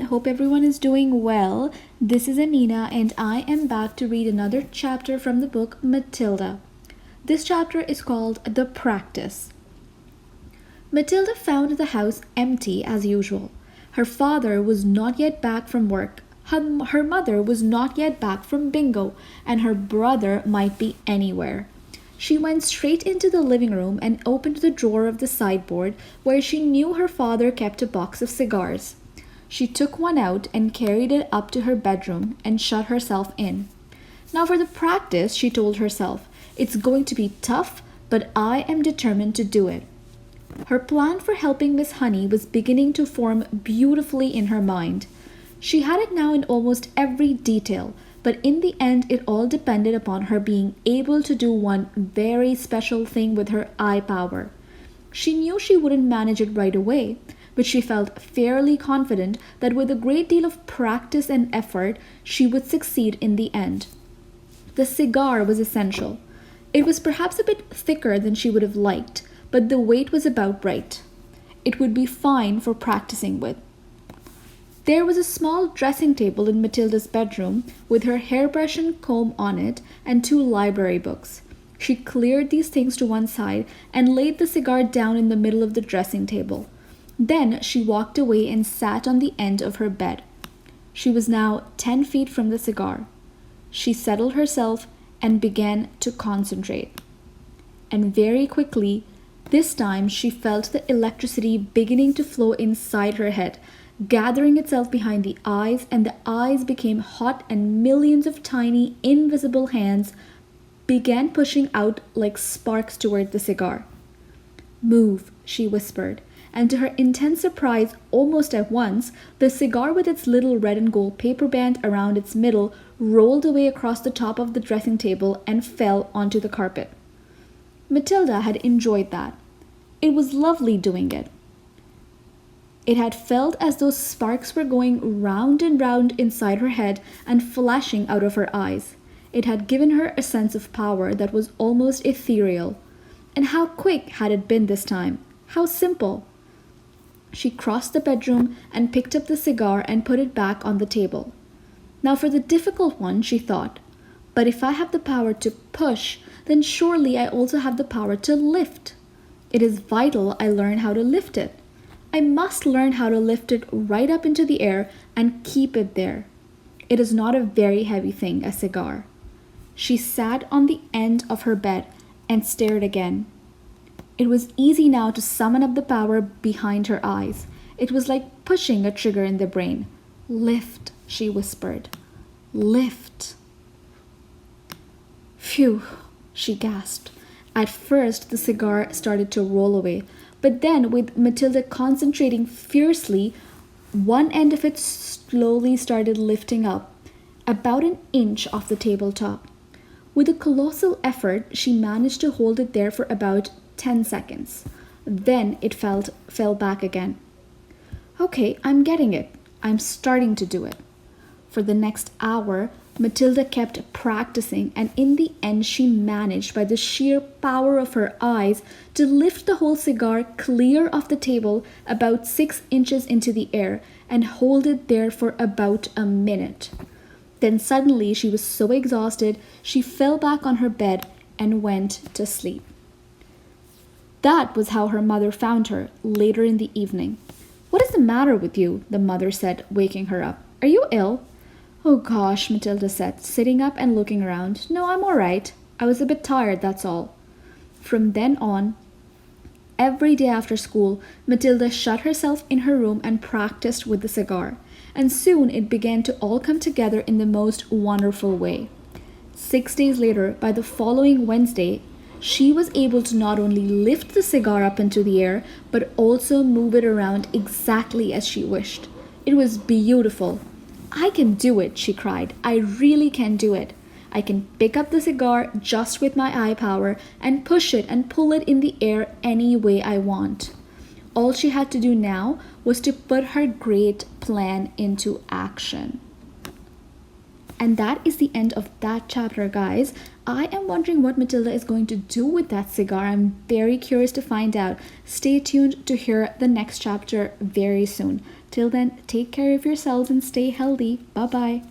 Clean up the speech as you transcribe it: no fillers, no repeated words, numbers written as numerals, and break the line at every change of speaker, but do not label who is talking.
Hope everyone is doing well. This is Amynah, and I am back to read another chapter from the book Matilda. This chapter is called The Practice. Matilda found the house empty as usual. Her father was not yet back from work. Her mother was not yet back from bingo, and her brother might be anywhere. She went straight into the living room and opened the drawer of the sideboard where she knew her father kept a box of cigars. She took one out and carried it up to her bedroom and shut herself in. Now for the practice, she told herself. It's going to be tough, but I am determined to do it. Her plan for helping Miss Honey was beginning to form beautifully in her mind. She had it now in almost every detail, but in the end it all depended upon her being able to do one very special thing with her eye power. She knew she wouldn't manage it right away, but she felt fairly confident that with a great deal of practice and effort, she would succeed in the end. The cigar was essential. It was perhaps a bit thicker than she would have liked, but the weight was about right. It would be fine for practicing with. There was a small dressing table in Matilda's bedroom with her hairbrush and comb on it and 2 library books. She cleared these things to one side and laid the cigar down in the middle of the dressing table. Then she walked away and sat on the end of her bed. She was now 10 feet from the cigar. She settled herself and began to concentrate. And very quickly, this time she felt the electricity beginning to flow inside her head, gathering itself behind the eyes, and the eyes became hot and millions of tiny, invisible hands began pushing out like sparks toward the cigar. "Move," she whispered, and to her intense surprise, almost at once, the cigar with its little red and gold paper band around its middle rolled away across the top of the dressing table and fell onto the carpet. Matilda had enjoyed that. It was lovely doing it. It had felt as though sparks were going round and round inside her head and flashing out of her eyes. It had given her a sense of power that was almost ethereal. And how quick had it been this time? How simple! She crossed the bedroom and picked up the cigar and put it back on the table. Now for the difficult one, she thought. But if I have the power to push, then surely I also have the power to lift. It is vital I learn how to lift it. I must learn how to lift it right up into the air and keep it there. It is not a very heavy thing, a cigar. She sat on the end of her bed and stared again. It was easy now to summon up the power behind her eyes. It was like pushing a trigger in the brain. "Lift," she whispered. "Lift." "Phew," she gasped. At first, the cigar started to roll away, but then, with Matilda concentrating fiercely, one end of it slowly started lifting up, about an inch off the tabletop. With a colossal effort, she managed to hold it there for about 10 seconds. Then it fell back again. "Okay, I'm getting it. I'm starting to do it." For the next hour, Matilda kept practicing, and in the end she managed, by the sheer power of her eyes, to lift the whole cigar clear off the table about 6 inches into the air and hold it there for about a minute. Then suddenly she was so exhausted she fell back on her bed and went to sleep. That was how her mother found her later in the evening. "What is the matter with you?" the mother said, waking her up. "Are you ill?" "Oh gosh," Matilda said, sitting up and looking around. "No, I'm all right. I was a bit tired, that's all." From then on, every day after school, Matilda shut herself in her room and practiced with the cigar, and soon it began to all come together in the most wonderful way. 6 days later, by the following Wednesday, she was able to not only lift the cigar up into the air, but also move it around exactly as she wished. It was beautiful. "I can do it," she cried. "I really can do it. I can pick up the cigar just with my eye power and push it and pull it in the air any way I want." All she had to do now was to put her great plan into action. And that is the end of that chapter, guys. I am wondering what Matilda is going to do with that cigar. I'm very curious to find out. Stay tuned to hear the next chapter very soon. Till then, take care of yourselves and stay healthy. Bye bye.